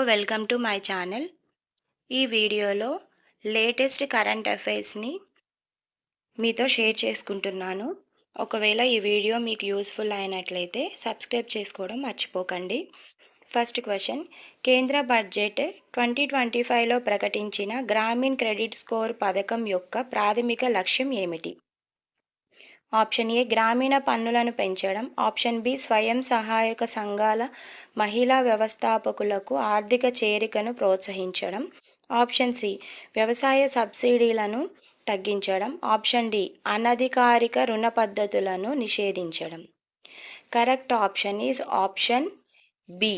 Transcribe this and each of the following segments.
Welcome to my channel. ఈ వీడియోలో latest current అఫైర్స్ని మీతో షేర్ చేసుకుంటున్నాను. ఒకవేళ ఈ వీడియో మీకు యూస్ఫుల్ అయినట్లయితే సబ్స్క్రైబ్ చేసుకోవడం మర్చిపోకండి. ఫస్ట్ క్వశ్చన్, కేంద్ర బడ్జెట్ 2025లో ప్రకటించిన గ్రామీణ్ క్రెడిట్ స్కోర్ పథకం యొక్క ప్రాథమిక లక్ష్యం ఏమిటి? ఆప్షన్ ఏ గ్రామీణ పన్నులను పెంచడం, ఆప్షన్ బి స్వయం సహాయక సంఘాల మహిళా వ్యవస్థాపకులకు ఆర్థిక చేరికను ప్రోత్సహించడం, ఆప్షన్ సి వ్యవసాయ సబ్సిడీలను తగ్గించడం, ఆప్షన్ డి అనధికారిక రుణ పద్ధతులను నిషేధించడం. Correct option is option B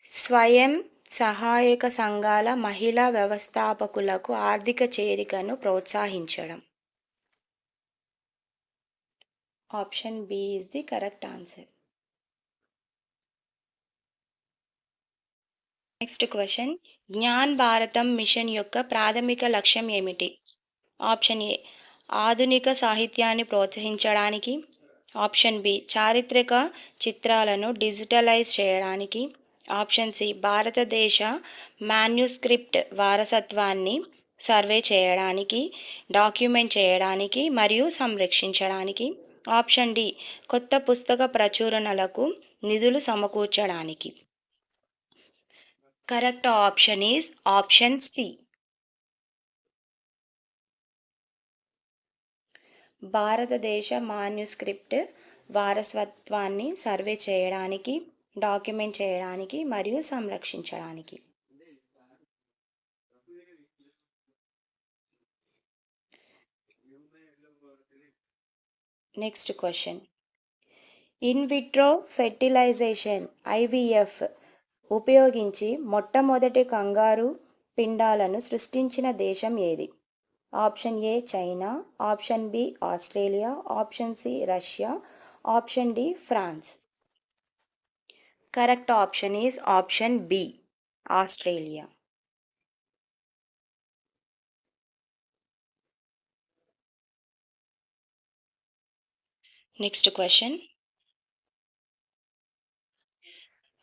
స్వయం సహాయక సంఘాల మహిళా వ్యవస్థాపకులకు ఆర్థిక చేరికను ప్రోత్సహించడం. Option B is the correct answer. Next question, Gyan Bharatam mission యొక్క ప్రాథమిక లక్ష్యం ఏమిటి? ఆప్షన్ ఏ ఆధునిక సాహిత్యాన్ని ప్రోత్సహించడానికి, ఆప్షన్ బి చారిత్రక చిత్రాలను డిజిటలైజ్ చేయడానికి, ఆప్షన్ సి భారతదేశ మాన్యుస్క్రిప్ట్ వారసత్వాన్ని సర్వే చేయడానికి, డాక్యుమెంట్ చేయడానికి మరియు సంరక్షించడానికి, ఆప్షన్ డి కొత్త పుస్తక ప్రచురణలకు నిధులు సమకూర్చడానికి. Correct option is option C. భారతదేశ మాన్యుస్క్రిప్ట్ వారసత్వాన్ని సర్వే చేయడానికి, డాక్యుమెంట్ చేయడానికి మరియు సంరక్షించడానికి. Next question, in vitro fertilization IVF ఉపయోగించి మొట్టమొదటి కంగారు పిండాలను సృష్టించిన దేశం ఏది? Option A China, option B Australia, option C Russia, option D France. Correct option is option B Australia. Next question,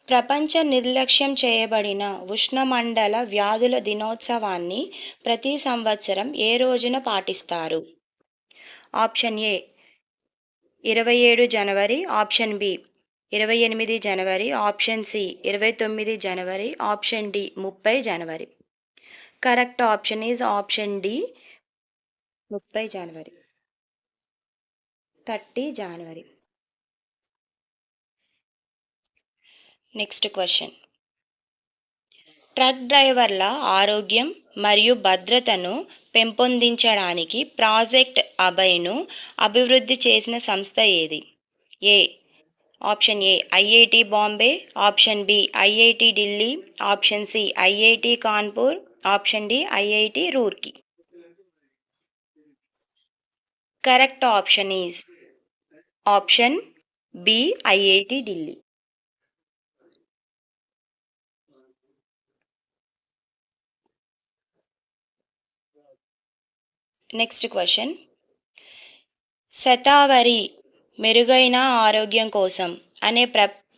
ప్రపంచ నిర్లక్ష్యం చేయబడిన ఉష్ణమండల వ్యాధుల దినోత్సవాన్ని ప్రతి సంవత్సరం ఏ రోజున పాటిస్తారు? ఆప్షన్ ఏ 27 జనవరి, ఆప్షన్ బి 28 జనవరి, ఆప్షన్ సి 29 జనవరి, ఆప్షన్ డి 30 జనవరి. Correct option is option D 30 జనవరి, 30 జనవరి. నెక్స్ట్ క్వశ్చన్, ట్రక్ డ్రైవర్ల ఆరోగ్యం మరియు భద్రతను పెంపొందించడానికి ప్రాజెక్ట్ అభయ్ను అభివృద్ధి చేసిన సంస్థ ఏది? Option A IIT Bombay, option B IIT Delhi, option C IIT Kanpur, option D IIT Roorkee. Correct option is option B IIT Delhi. Next question, శతావరి మెరుగైన ఆరోగ్యం కోసం అనే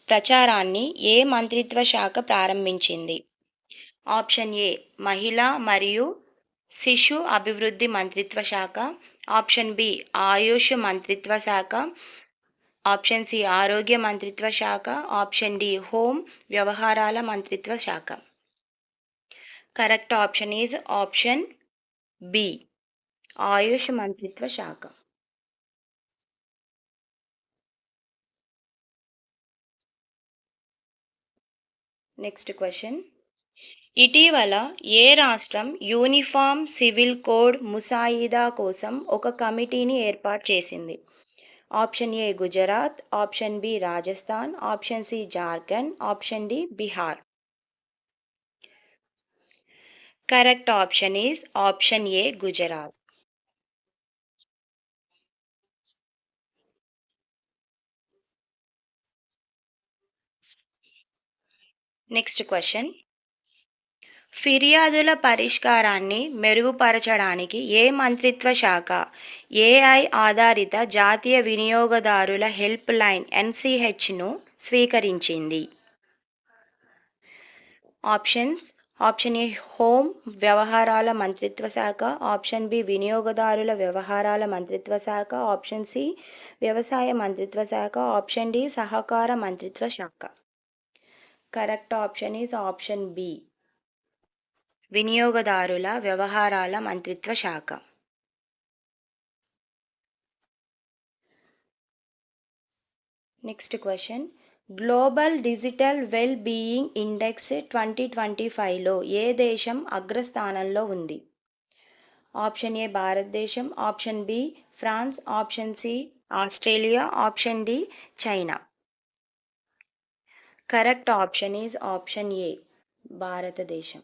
ప్రచారాన్ని ఏ మంత్రిత్వ శాఖ ప్రారంభించింది? ఆప్షన్ ఏ మహిళా మరియు శిశు అభివృద్ధి మంత్రిత్వ శాఖ, ఆప్షన్ బి ఆయుష్ మంత్రిత్వ శాఖ, ఆప్షన్ సి ఆరోగ్య మంత్రిత్వ శాఖ, ఆప్షన్ డి హోమ్ వ్యవహారాల మంత్రిత్వ శాఖ. Correct option is option B Ayush మంత్రిత్వ శాఖ. నెక్స్ట్ క్వశ్చన్, ఇటీవల ఏ రాష్ట్రం యూనిఫామ్ సివిల్ కోడ్ ముసాయిదా కోసం ఒక కమిటీని ఏర్పాటు చేసింది? Option A Gujarat, option B Rajasthan, option C Jharkhand, option D Bihar. Correct option is option A Gujarat. Next question, ఫిర్యాదుల పరిష్కారాన్ని మెరుగుపరచడానికి ఏ మంత్రిత్వ శాఖ AI ఆధారిత జాతీయ వినియోగదారుల హెల్ప్ లైన్ NCHను స్వీకరించింది? ఆప్షన్స్: ఆప్షన్ ఏ హోమ్ వ్యవహారాల మంత్రిత్వ శాఖ, ఆప్షన్ బి వినియోగదారుల వ్యవహారాల మంత్రిత్వ శాఖ, ఆప్షన్ సి వ్యవసాయ మంత్రిత్వ శాఖ, ఆప్షన్ డి సహకార మంత్రిత్వ శాఖ. Correct option is option B, వినియోగదారుల వ్యవహారాల మంత్రిత్వ శాఖ. Next question: global digital well being index 2025లో ఏ దేశం అగ్రస్థానంలో ఉంది? Option A Bharatadesam, option B France, option C Australia, option D China. Correct option is option A, భారతదేశం.